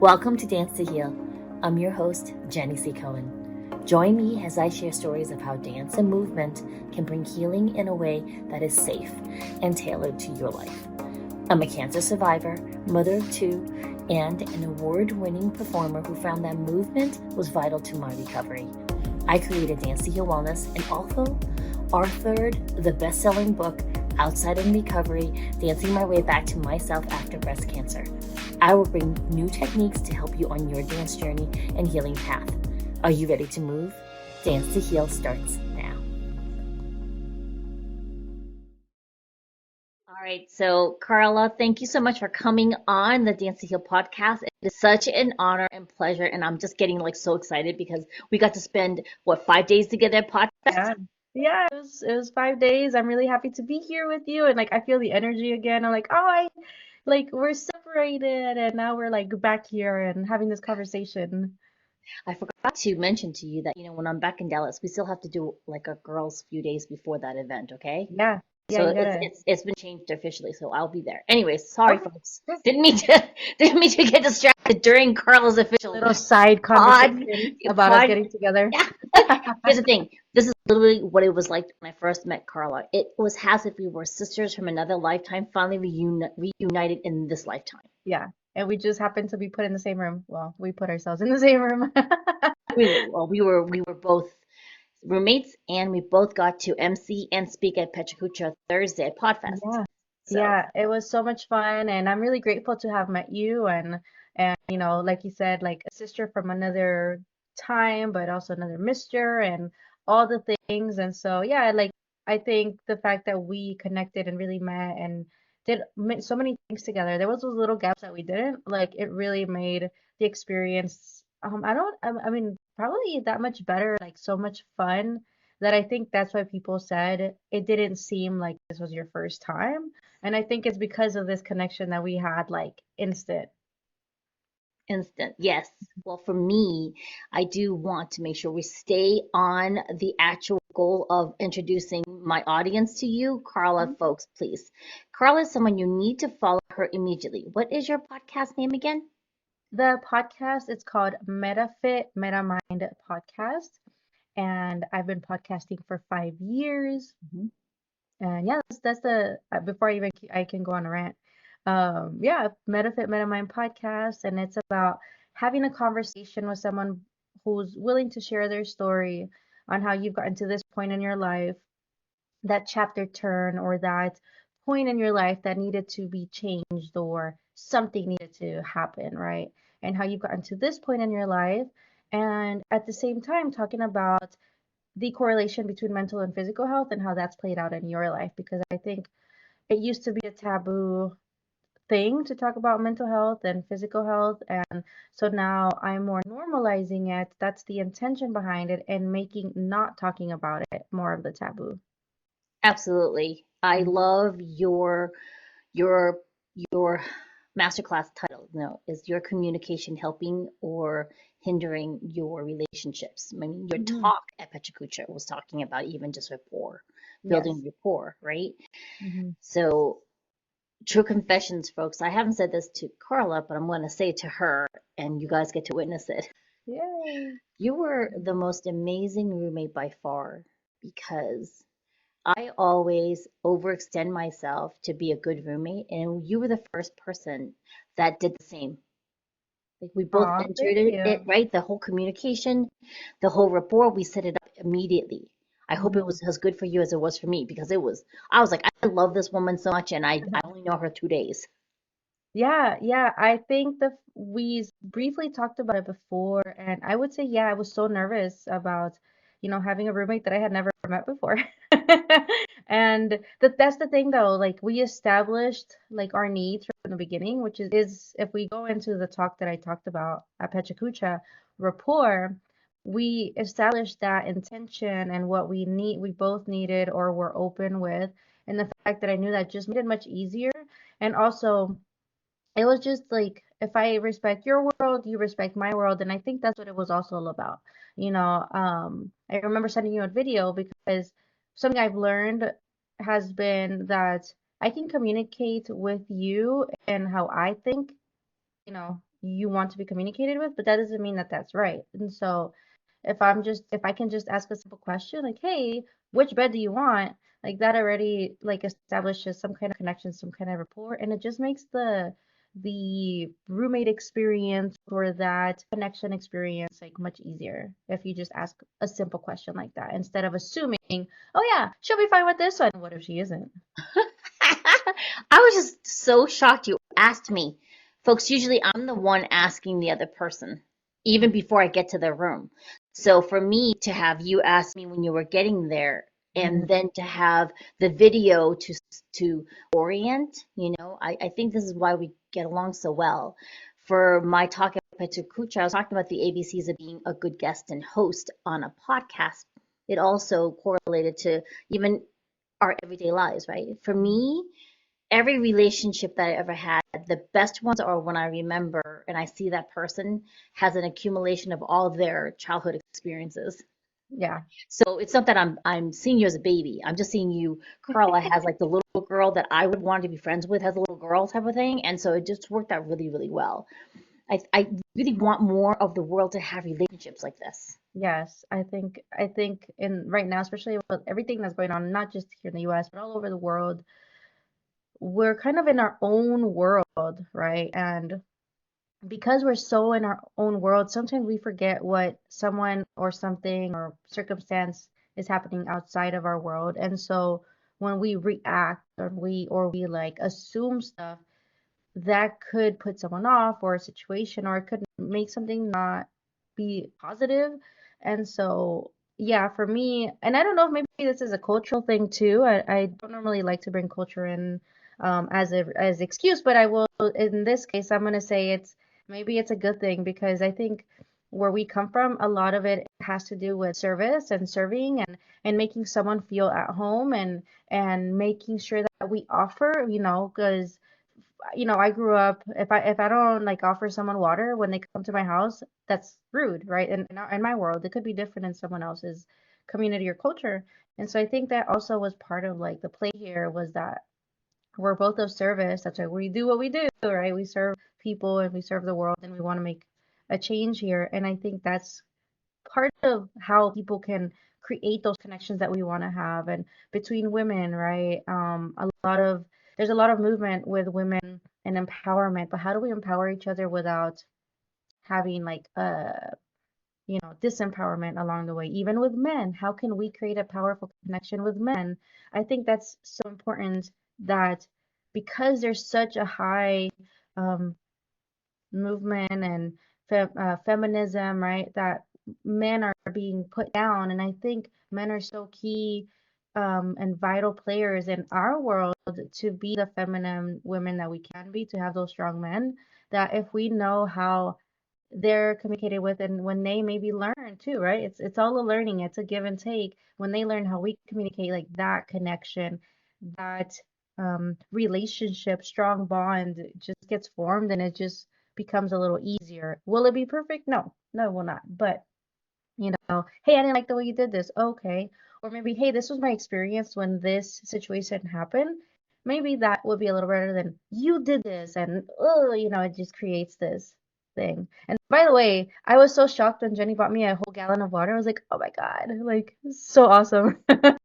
Welcome to Dance to Heal. I'm your host, Jenny C. Cohen. Join me as I share stories of how dance and movement can bring healing in a way that is safe and tailored to your life. I'm a cancer survivor, mother of two, and an award-winning performer who found that movement was vital to my recovery. I created Dance to Heal Wellness and also authored the best-selling book, Outside of Recovery, Dancing My Way Back to Myself After Breast Cancer. I will bring new techniques to help you on your dance journey and healing path. Are you ready to move? Dance to Heal starts now. All right, so Karla, thank you so much for coming on the Dance to Heal podcast. It is such an honor and pleasure, and I'm just getting so excited because we got to spend 5 days together at podcast. Yeah, it was 5 days. I'm really happy to be here with you, and I feel the energy again. I'm like, oh, we're separated, and now we're back here and having this conversation. I forgot to mention to you that when I'm back in Dallas, we still have to do a girls' few days before that event, okay? Yeah, yeah, So you it's gotta. it's it's been changed officially, so I'll be there. Anyways, sorry Okay, folks. good. Didn't mean to get distracted during Carla's official Little side pod conversation about us pod. getting together. Yeah. Here's the thing. This is literally what it was like when I first met Karla. It was as if we were sisters from another lifetime, finally reunited in this lifetime. Yeah, and we just happened to be put in the same room. Well, we put ourselves in the same room. We were both roommates, and we both got to MC and speak at Pechacucha Thursday at Podfest. Yeah, So yeah, it was so much fun, and I'm really grateful to have met you, and like you said, like a sister from another time, but also another mister, and all the things. And so yeah, I think the fact that we connected and really met and did so many things together. There was those little gaps that we didn't, it really made the experience. I mean, probably that much better, so much fun, that I think that's why people said it didn't seem like this was your first time. And I think it's because of this connection that we had, instant. instant, yes. Well, for me, I do want to make sure we stay on the actual goal of introducing my audience to you. Karla, Mhm. folks, please. Karla is someone you need to follow her immediately. What is your podcast name again? The podcast, it's called Metafit, Metamind podcast. And I've been podcasting for 5 years. Mhm. And yeah, that's the, before I can go on a rant. Yeah, Metafit, Metamind podcast. And it's about having a conversation with someone who's willing to share their story on how you've gotten to this point in your life, that chapter turn, or that point in your life that needed to be changed, or something needed to happen, right? And how you've gotten to this point in your life. And at the same time, talking about the correlation between mental and physical health and how that's played out in your life. Because I think it used to be a taboo thing to talk about mental health and physical health. And so now I'm more normalizing it. That's the intention behind it, and making not talking about it more of the taboo. Absolutely. I Mhm. love your your masterclass title. Is your communication helping or hindering your relationships? I mean, your Mhm. talk at Pechacucha was talking about even just rapport, building Yes. rapport, right? Mhm. So, true confessions, folks. I haven't said this to Karla, but I'm going to say it to her, and you guys get to witness it. Yay. You were the most amazing roommate by far because I always overextend myself to be a good roommate, and you were the first person that did the same. Like we both Aw, entered thank it, you. right? The whole communication, the whole rapport, we set it up immediately. I hope it Mhm. was as good for you as it was for me because it was, I was like, I love this woman so much, and I only know her 2 days. Yeah, yeah. I think we briefly talked about it before, and I would say, yeah, I was so nervous about, having a roommate that I had never met before. And that's the thing though, we established our needs from the beginning, which is if we go into the talk that I talked about at Pechacucha, rapport, we established that intention and what we both needed or were open with, and the fact that I knew that just made it much easier. And also, it was just if I respect your world, you respect my world, and I think that's what it was also all about. I remember sending you a video because something I've learned has been that I can communicate with you and how I think, you want to be communicated with, but that doesn't mean that that's right. And so if I can just ask a simple question like, hey, which bed do you want? Like that already like establishes some kind of connection, some kind of rapport, and it just makes the roommate experience or that connection experience like much easier if you just ask a simple question like that instead of assuming, oh yeah, she'll be fine with this one. What if she isn't? I was just so shocked you asked me. Folks, usually I'm the one asking the other person, even before I get to their room. So for me to have you ask me when you were getting there, and then to have the video to orient, I think this is why we get along so well. For my talk at Petu Kucha, I was talking about the ABCs of being a good guest and host on a podcast. It also correlated to even our everyday lives, right? For me, every relationship that I ever had, the best ones are when I remember and I see that person has an accumulation of all their childhood experiences. Yeah. So it's not that I'm seeing you as a baby. I'm just seeing you, Karla has like the little girl that I would want to be friends with, has a little girl type of thing. And so it just worked out really, really well. I really want more of the world to have relationships like this. Yes, I think in right now, especially with everything that's going on, not just here in the US, but all over the world, we're kind of in our own world, right? And because we're so in our own world, sometimes we forget what someone or something or circumstance is happening outside of our world. And so when we react or we like assume stuff, that could put someone off or a situation, or it could make something not be positive. And so, yeah, for me, and I don't know if maybe this is a cultural thing too. I don't normally like to bring culture in as excuse, but I will in this case. I'm gonna say maybe it's a good thing because I think where we come from, a lot of it has to do with service and serving and making someone feel at home and making sure that we offer, because I grew up if I don't like offer someone water when they come to my house, that's rude, right? And in my world, it could be different in someone else's community or culture. And so I think that also was part of like the play here was that we're both of service. That's why we do what we do, right? We serve people and we serve the world and we want to make a change here. And I think that's part of how people can create those connections that we want to have and between women, right? There's a lot of movement with women and empowerment, but how do we empower each other without having like disempowerment along the way? Even with men, how can we create a powerful connection with men? I think that's so important that because there's such a high um, movement and feminism, right? That men are being put down, and I think men are so key and vital players in our world to be the feminine women that we can be, to have those strong men. That if we know how they're communicated with and when they maybe learn too, right? It's all a learning, it's a give and take. When they learn how we communicate, like that connection, that relationship, strong bond just gets formed and it just becomes a little easier. Will it be perfect? No, it will not. But hey, I didn't like the way you did this. Okay. Or maybe, hey, this was my experience when this situation happened. Maybe that would be a little better than you did this. And, oh, it just creates this thing. And by the way, I was so shocked when Jenny bought me a whole gallon of water. I was like, oh my God, like, so awesome.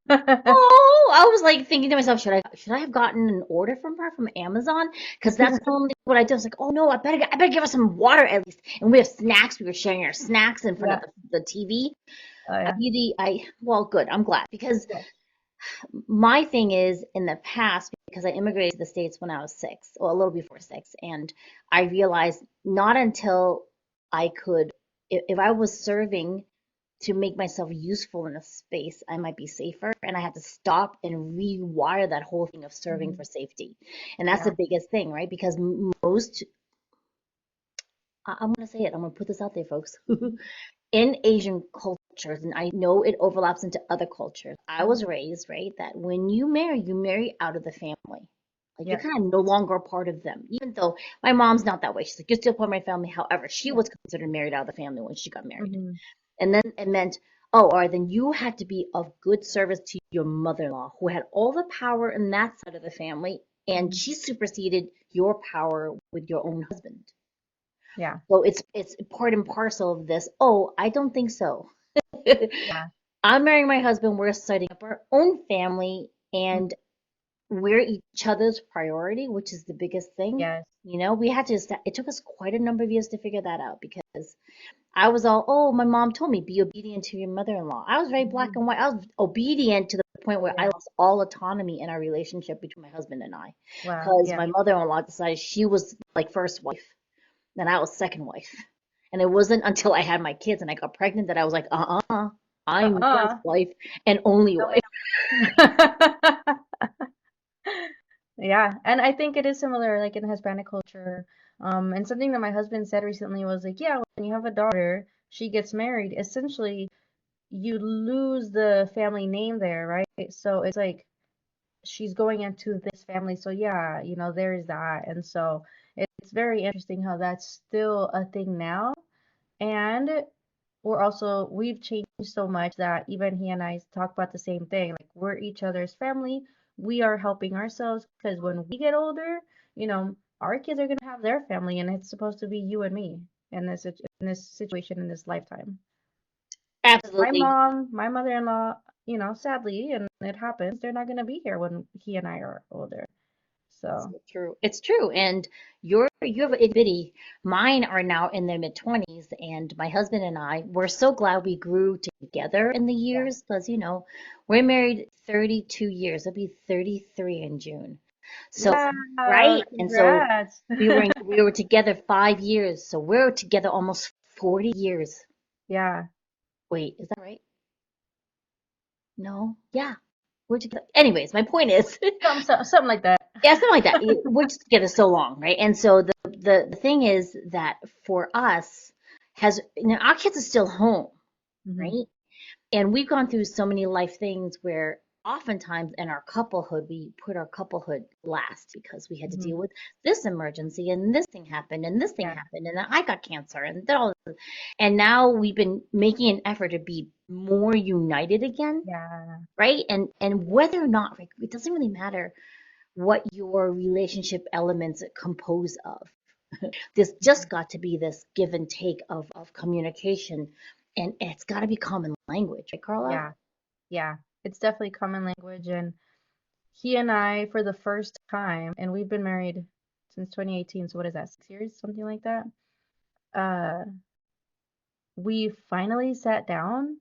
Oh, I was like thinking to myself, should I have gotten an order from her from Amazon? Because that's normally what I do. I was like, oh no, I better give her some water at least. And we have snacks. We were sharing our snacks in front of Yeah. the TV. Oh, yeah. Well, good. I'm glad because Yeah. my thing is in the past, because I immigrated to the States when I was 6, or a little before 6, and I realized not until I could, if I was serving to make myself useful in a space, I might be safer. And I had to stop and rewire that whole thing of serving Mhm. for safety. And that's the Yeah. biggest thing, right? Because most, I'm going to say it, I'm going to put this out there, folks. In Asian cultures, and I know it overlaps into other cultures, I Mhm. was raised, right, that when you marry out of the family. Like you're Yeah. kind of no longer a part of them, even though my mom's not that way. She's like, you're still part of my family. However, she Yeah. was considered married out of the family when she got married. Hmm. And then it meant, oh, all right, then you had to be of good service to your mother-in-law, who had all the power in that side of the family, and Hmm. she superseded your power with your own husband. Yeah. So it's part and parcel of this. Oh, I don't think so. Yeah. I'm marrying my husband. We're setting up our own family, Mm. and we're each other's priority, which is the biggest thing. Yes. We had to, it took us quite a number of years to figure that out because I was all, oh, my mom told me, be obedient to your mother-in-law. I was very black Mhm. and white. I was obedient to the point where I Yeah. lost all autonomy in our relationship between my husband and I. Wow. Because Yeah. my mother-in-law decided she was like first wife, then I was second wife. And it wasn't until I had my kids and I got pregnant that I was like, I'm first Uh-uh. wife and only No, wife. ma'am. Yeah, and I think it is similar, like in Hispanic culture. And something that my husband said recently was like, yeah, when you have a daughter, she gets married, essentially you lose the family name there, right? So it's like she's going into this family. So yeah, there's that. And so it's very interesting how that's still a thing now. And we've changed so much that even he and I talk about the same thing. Like we're each other's family. We are helping ourselves because when we get older, our kids are gonna have their family, and it's supposed to be you and me in this situation in this lifetime. Because my Absolutely. mom, my mother-in-law, sadly, and it happens, they're not gonna be here when he and I are older. So So true. It's true. And you have a itty bitty. Mine are now in their mid-20s, and my husband and I, we're so glad we grew together in the yeah, years because, we're married 32 years. It'll be 33 in June. So, wow, right? And so congrats. we were together 5 years. So we're together almost 40 years. Yeah, Wait, is that right? No? Yeah. We're together. Anyways, my point is, something like that. yeah, something like that. We're just together so long, right? And so the thing is that for us, our kids are still home, Hmm. right? And we've gone through so many life things where oftentimes in our couplehood, we put our couplehood last because we had to Hmm. deal with this emergency and this thing happened and this thing Yeah, happened and then I got cancer and all this. And now we've been making an effort to be more united again, yeah, right? And whether or not, like, it doesn't really matter what your relationship elements compose of. There's just got to be this give and take of communication, and it's got to be common language, right, Carla? yeah, yeah. It's definitely common language. And he and I, for the first time, and we've been married since 2018. So what is that, 6 years, something like that? Uh, we finally sat down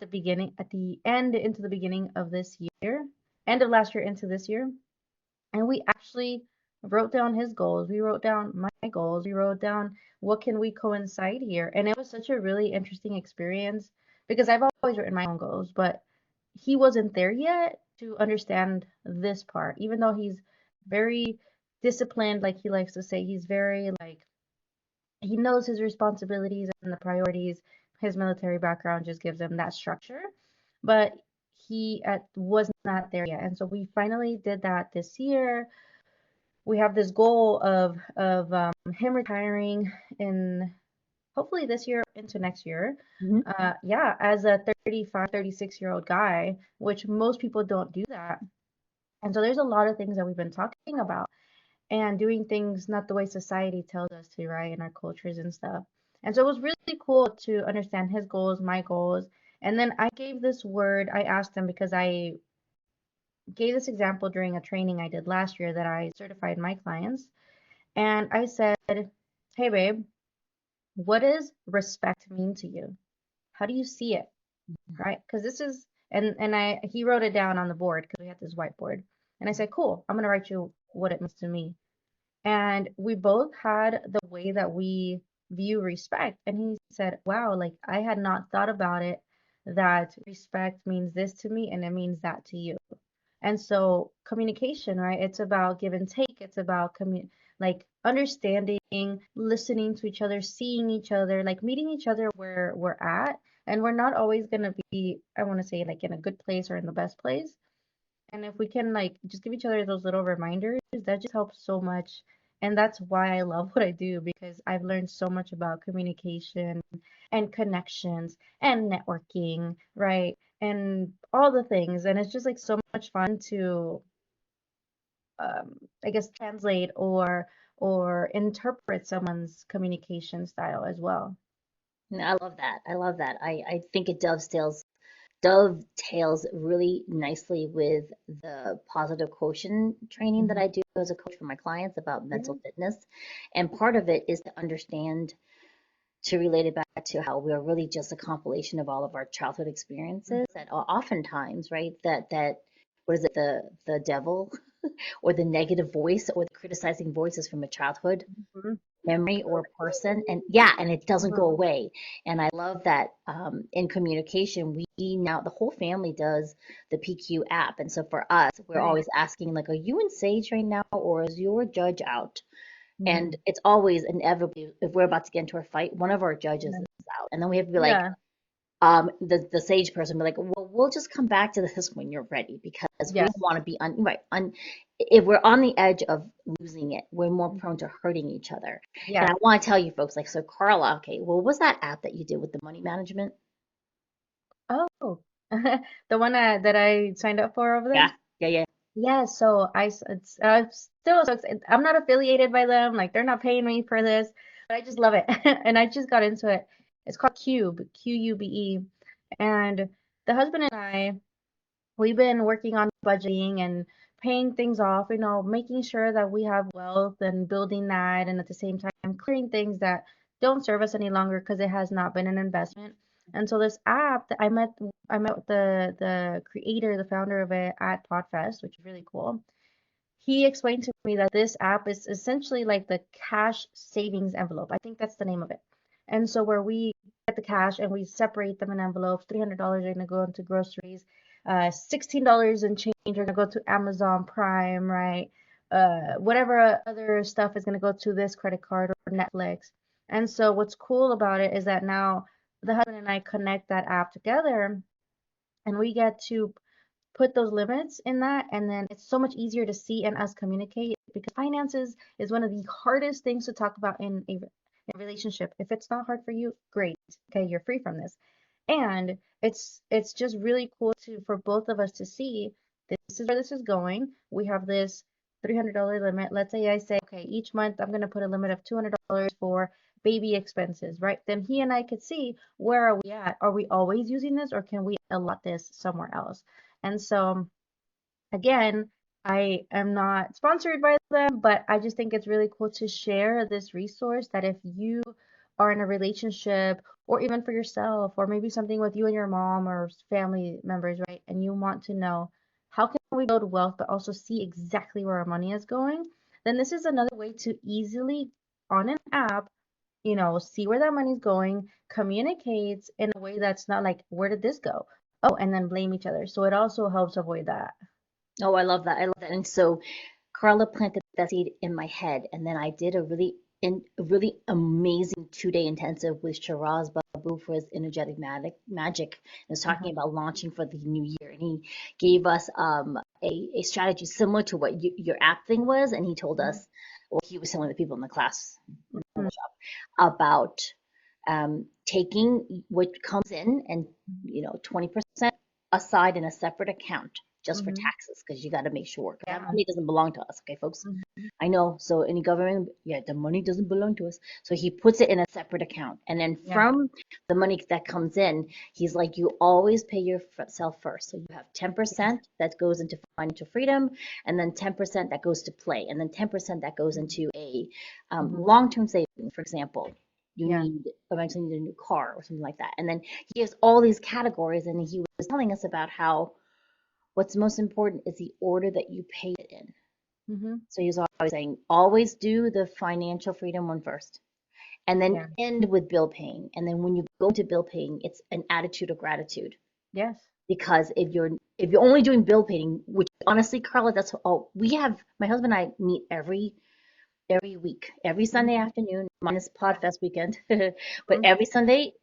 at the end into the beginning of this year, end of last year into this year, and we actually wrote down his goals. We wrote down my goals. We wrote down what can we coincide here. And it was such a really interesting experience because I've always written my own goals, but he wasn't there yet to understand this part. Even though he's very disciplined, like he likes to say, he's very like he knows his responsibilities and the priorities. His military background just gives him that structure, but was not there yet. And so we finally did that this year. We have this goal of him retiring in hopefully this year into next year. Hmm. Yeah, as a 35, 36-year-old guy, which most people don't do that. And so there's a lot of things that we've been talking about and doing things not the way society tells us to, right, in our cultures and stuff. And so it was really cool to understand his goals, my goals. And then I gave this word, I asked him because I gave this example during a training I did last year that I certified my clients. And I said, hey, babe, what does respect mean to you? How do you see it? Right? Because this is, and he wrote it down on the board because we had this whiteboard. And I said, cool, I'm going to write you what it means to me. And we both had the way that we view respect. And he said, wow, like I had not thought about it that respect means this to me and it means that to you. And so communication, right? It's about give and take. It's about like understanding, listening to each other, seeing each other, like meeting each other where we're at. And we're not always going to be, I want to say, like in a good place or in the best place. And if we can like just give each other those little reminders, that just helps so much. And that's why I love what I do because I've learned so much about communication and connections and networking, right? And all the things. And it's just like so much fun to I guess translate or interpret someone's communication style as well. I love that. I love that. I think it dovetails really nicely with the positive quotient training that Mhm. I do as a coach for my clients about Yeah. mental fitness. And part of it is to understand, to relate it back to how we are really just a compilation of all of our childhood experiences that are oftentimes, right, that what is it, the devil or the negative voice or the criticizing voices from a childhood Mhm. memory or person, and yeah, and it doesn't Mhm. go away. And I love that in communication we now the whole family does the PQ app, and so for us we're Right. always asking like, are you in sage right now or is your judge out? And Mhm. it's always inevitably, if we're about to get into a fight, one of our judges Yeah. is out, and then we have to be like, Yeah. the sage person be like, well, we'll just come back to this when you're ready because we Yes. don't want to be if we're on the edge of losing it, we're more prone to hurting each other. And Yeah. I want to tell you folks, like, so Carla, okay, well, what was that app that you did with the money management? Oh, the one that I signed up for over there? Yeah, yeah, yeah. Yeah, so it's still so I'm not affiliated by them, like they're not paying me for this, but I just love it. And I just got into it. It's called Cube, Qube. And the husband and I, we've been working on budgeting and paying things off, making sure that we have wealth and building that, and at the same time clearing things that don't serve us any longer because it has not been an investment. And so this app that I met the creator, the founder of it at Podfest, which is really cool. He explained to me that this app is essentially like the cash savings envelope. I think that's the name of it. And so where we get the cash and we separate them in envelopes, $300 are going to go into groceries, $16 in change are going to go to Amazon Prime, right? Whatever other stuff is going to go to this credit card or Netflix. And so what's cool about it is that now the husband and I connect that app together and we get to put those limits in that, and then it's so much easier to see and us communicate because finances is one of the hardest things to talk about in a relationship. If it's not hard for you, great. Okay, you're free from this. And it's just really cool to for both of us to see this is where this is going. We have this $300 limit. Let's say I say, okay, each month I'm going to put a limit of $200 for baby expenses, right? Then he and I could see where are we at? Are we always using this or can we allot this somewhere else? And so again, I am not sponsored by them, but I just think it's really cool to share this resource that if you are in a relationship or even for yourself or maybe something with you and your mom or family members, right? And you want to know how can we build wealth but also see exactly where our money is going, then this is another way to easily on an app, see where that money's going, communicate in a way that's not like, where did this go? Oh, and then blame each other. So it also helps avoid that. Oh, I love that. I love that. And so Carla planted that seed in my head, and then I did a really amazing 2-day intensive with Shiraz Babu for his energetic magic. And was talking Mhm. about launching for the new year, and he gave us a strategy similar to what your app thing was, and he told Mhm. us, well, he was telling the people in the class in the Mhm. workshop about taking what comes in and 20% aside in a separate account just for Mhm. taxes because you got to make sure because that Yeah. money doesn't belong to us, okay, folks? Mhm. I know. So any government, yeah, the money doesn't belong to us. So he puts it in a separate account, and then Yeah. from the money that comes in, he's like, you always pay yourself first. So you have Yes. 10% that goes into financial freedom, and then 10% that goes to play, and then 10% that goes into a Mhm. long-term savings. For example, you Yeah. need eventually need a new car or something like that, and then he has all these categories, and he was telling us about how what's most important is the order that you pay it in. Mhm. So he's always saying, always do the financial freedom one first, and then Yeah. end with bill paying. And then when you go to bill paying, it's an attitude of gratitude. Yes. Because if you're only doing bill paying, which honestly, Carla, that's all we have. My husband and I meet every week, every Sunday Mhm. afternoon, minus Yeah. Podfest weekend, but Mhm. every Sunday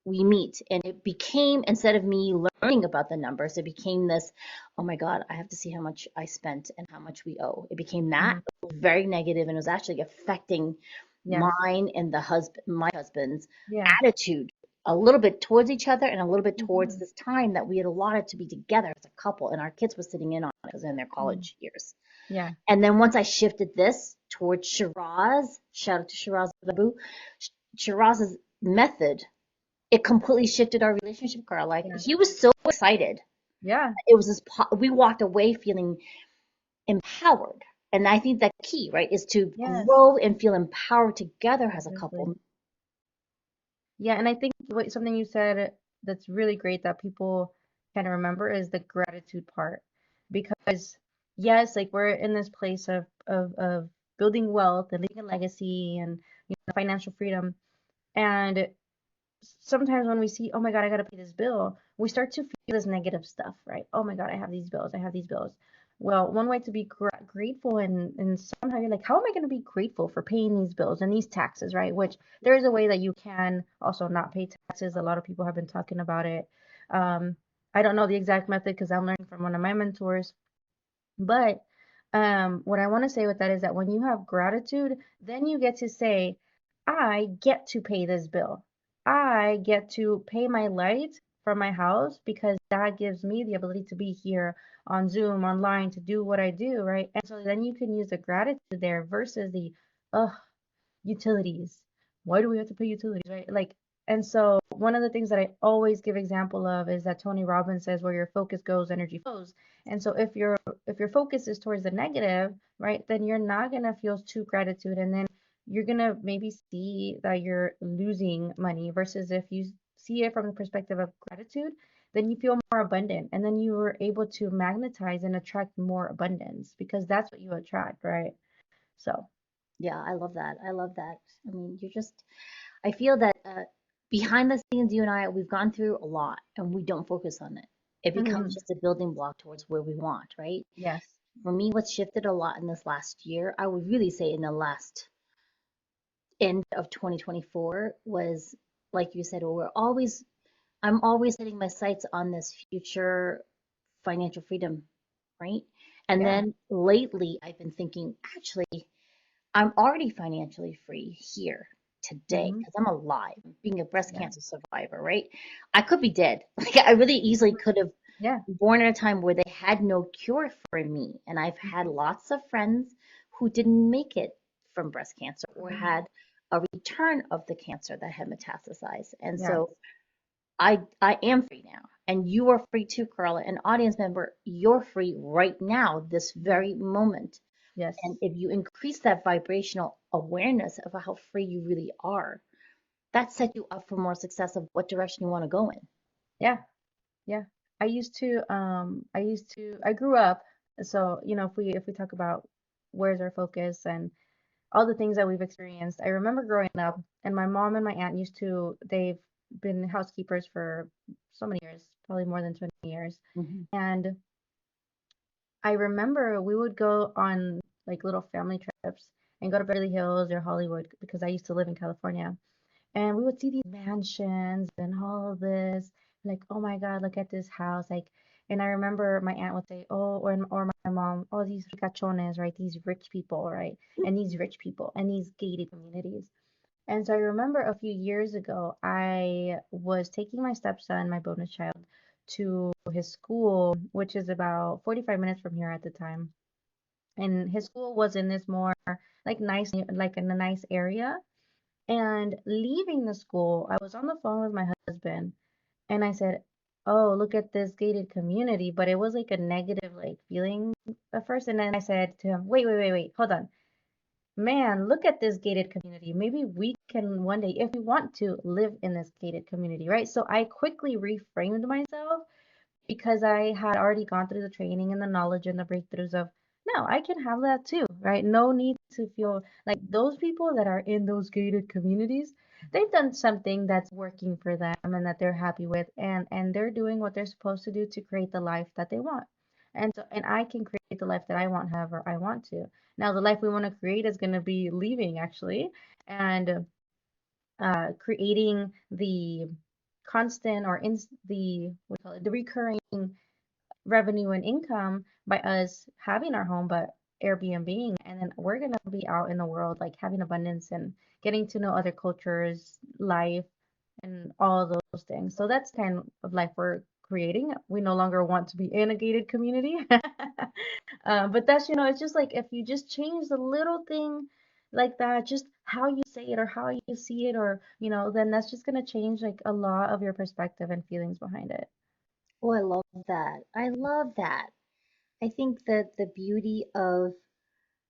we meet, and it became, instead of me learning about the numbers, it became this, oh my God, I have to see how much I spent and how much we owe. It became that. Mhm. It was very negative, and it was actually affecting Yes. mine and my husband's Yeah. attitude a little bit towards each other and a little bit towards Mhm. this time that we had allotted to be together as a couple, and our kids were sitting in on it because in their Mhm. college years. Yeah. And then once I shifted this towards Shiraz. Shout out to Shiraz Babu. Shiraz's method, it completely shifted our relationship, Carl. Like Yeah. he was so excited. Yeah. It was this. We walked away feeling empowered, and I think that key, right, is to Yes. grow and feel empowered together as a Exactly. couple. Yeah, and I think something you said that's really great that people can remember is the gratitude part. Because yes, like we're in this place of building wealth and leaving a legacy and financial freedom. And sometimes when we see, oh my God, I gotta pay this bill, we start to feel this negative stuff, right? Oh my God, I have these bills, I have these bills. Well, one way to be grateful, and somehow you're like, how am I going to be grateful for paying these bills and these taxes, right? Which there is a way that you can also not pay taxes. A lot of people have been talking about it. Um, I don't know the exact method because I'm learning from one of my mentors, but what I want to say with that is that when you have gratitude, then you get to say, I get to pay this bill. I get to pay my light from my house because that gives me the ability to be here on Zoom, online, to do what I do, right? And so then you can use the gratitude there versus the, oh, utilities. Why do we have to pay utilities, right? Like, and so one of the things that I always give example of is that Tony Robbins says, where your focus goes, energy flows. And so if your focus is towards the negative, right, then you're not gonna feel true gratitude, and then you're gonna maybe see that you're losing money versus if you see it from the perspective of gratitude, then you feel more abundant, and then you are able to magnetize and attract more abundance because that's what you attract, right? So, Yeah, I love that. I love that. I mean, you're just, I feel that behind the scenes, you and I, we've gone through a lot and we don't focus on it. It becomes just a building block towards where we want, right? yes. For me, what's shifted a lot in this last year, I would really say in the last end of 2024 was, like you said, I'm always setting my sights on this future financial freedom, right? And Yeah. then lately, I've been thinking, actually, I'm already financially free here today Mhm. because I'm alive, being a breast Yeah. cancer survivor, right? I could be dead. Like I really easily could have Yeah. born at a time where they had no cure for me. And I've had Mhm. lots of friends who didn't make it from breast cancer or Mhm. had a return of the cancer that had metastasized. And Yes. so I am free now. And you are free too, Carla. An audience member, you're free right now, this Mhm. very moment. And Yes. if you increase that vibrational awareness of how free you really are, that sets you up for more success of what direction you want to go in. Yeah. Yeah. I grew up, so, if we talk about where's our focus and all the things that we've experienced, I remember growing up and my mom and my aunt they've been housekeepers for so many years, probably more than 20 years. Hmm. And I remember we would go on like little family trips and go to Beverly Hills or Hollywood because I used to live in California. And we would see these mansions and all of this, like, oh my God, look at this house. Like, and I remember my aunt would say, oh, or my mom, oh, these ricachones, right? These rich people, right? And these rich people and these gated communities. And so I remember a few years ago, I was taking my stepson, my bonus child, to his school, which is about 45 minutes from here at the time. And his school was in this more like nice, like in a nice area. And leaving the school, I was on the phone with my husband and I said, oh, look at this gated community. But it was like a negative like feeling at first. And then I said to him, wait, wait, wait, wait, hold on. Man, look at this gated community. Maybe we can one day, if we want to, live in this gated community, right? So I quickly reframed myself because I had already gone through the training and the knowledge and the breakthroughs of, no, I can have that too, right? No need to feel like those people that are in those gated communities, they've done something that's working for them and that they're happy with, and they're doing what they're supposed to do to create the life that they want. And I can create the life that I want however I want to. Now, the life we want to create is going to be leaving actually, and creating the constant or in the what do you call it, the recurring revenue and income by us having our home, but Airbnb, and then we're gonna be out in the world, like having abundance and getting to know other cultures, life, and all those things. So that's kind of life we're creating. We no longer want to be in a gated community. But that's, it's just like if you just change the little thing like that, just how you say it or how you see it, or, then that's just going to change like a lot of your perspective and feelings behind it. Oh, I love that. I love that. I think that the beauty of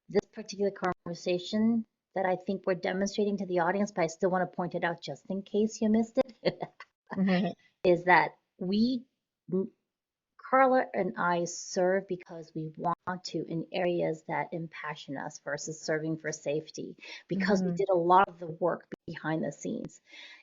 this particular conversation that I think we're demonstrating to the audience, but I still want to point it out just in case you missed it, is that we, Karla and I, serve because we want to in areas that impassion us versus serving for safety, because we did a lot of the work behind the scenes.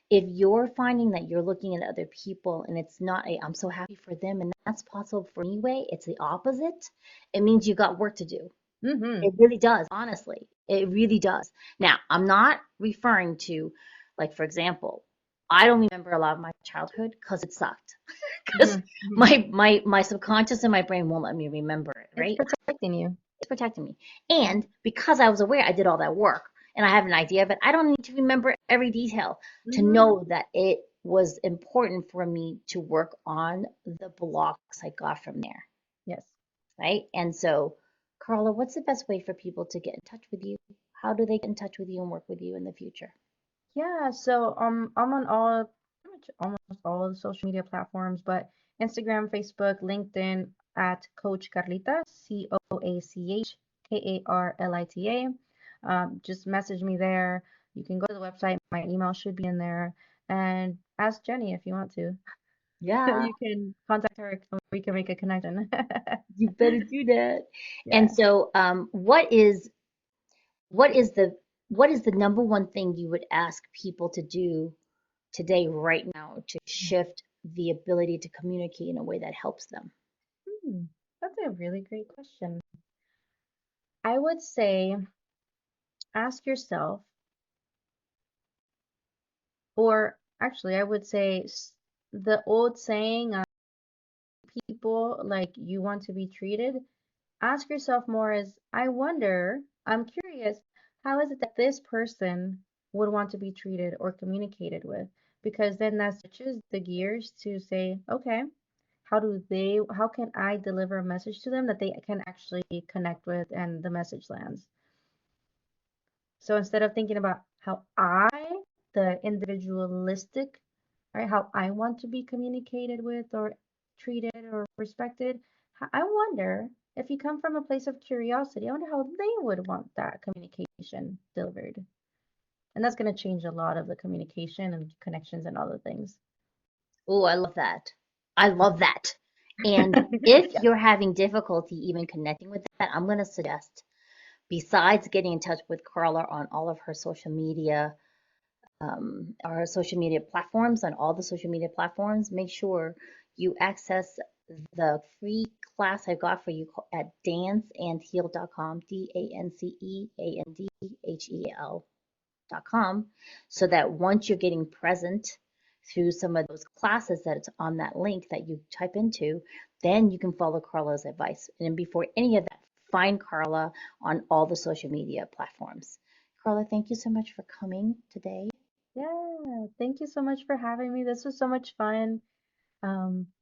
If you're finding that you're looking at other people and it's not I'm so happy for them and that's possible for me way, it's the opposite, it means you got work to do. It really does, honestly. It really does. Now, I'm not referring to, like, for example, I don't remember a lot of my childhood because it sucked. Because my subconscious and my brain won't let me remember it, right? It's protecting you. It's protecting me. And because I was aware I did all that work and I have an idea of it, I don't need to remember every detail to know that it was important for me to work on the blocks I got from there. Yes. Right? And so, Karla, what's the best way for people to get in touch with you? How do they get in touch with you and work with you in the future? Yeah, so I'm on pretty much almost all of the social media platforms, but Instagram, Facebook, LinkedIn at Coach Carlita, CoachKarlita. Just message me there. You can go to the website. My email should be in there. And ask Jenny if you want to. Yeah, You can contact her and we can make a connection. you better do that. And Yeah. so, what is the number one thing you would ask people to do today, right now, to shift the ability to communicate in a way that helps them? That's a really great question. I would say ask yourself, or actually, I would say the old saying, people like you want to be treated. Ask yourself more as, I'm curious, how is it that this person would want to be treated or communicated with? Because then that switches the gears to say, okay, how can I deliver a message to them that they can actually connect with and the message lands? So instead of thinking about the individualistic, right, how I want to be communicated with or treated or respected, I wonder if you come from a place of curiosity, I wonder how they would want that communication delivered. And that's going to change a lot of the communication and connections and all the things. Oh, I love that. I love that. And if Yeah. you're having difficulty even connecting with that, I'm going to suggest, besides getting in touch with Karla on all of her social media, our social media platforms, on all the social media platforms, make sure you access the free class I got for you at danceandheal.com, danceandhel.com, so that once you're getting present through some of those classes that it's on that link that you type into, then you can follow Karla's advice. And before any of that, find Karla on all the social media platforms. Karla, thank you so much for coming today. Yeah, thank you so much for having me. This was so much fun.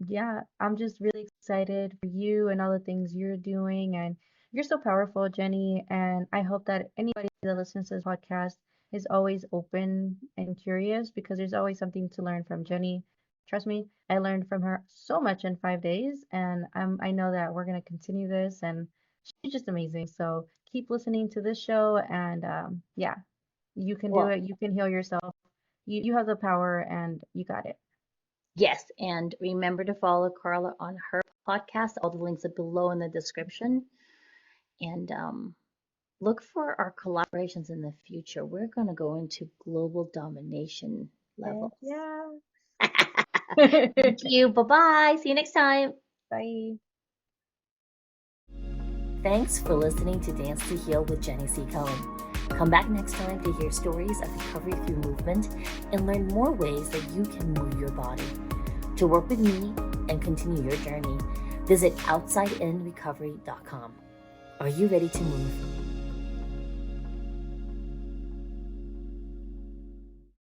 Yeah, I'm just really excited for you and all the things you're doing. And you're so powerful, Jenny. And I hope that anybody that listens to this podcast is always open and curious, because there's always something to learn from Jenny. Trust me, I learned from her so much in 5 days. And I know that we're going to continue this. And she's just amazing. So keep listening to this show. And yeah, you can do Well, it. You can heal yourself. You have the power and you got it. yes, and remember to follow Karla on her podcast. All the links are below in the description. And look for our collaborations in the future. We're going to go into global domination Heck levels. yeah. Thank you. Bye-bye. See you next time. Bye. Thanks for listening to Dance to Heal with Jenny C. Cohen. Come back next time to hear stories of recovery through movement and learn more ways that you can move your body. To work with me and continue your journey, visit outsideinrecovery.com. Are you ready to move?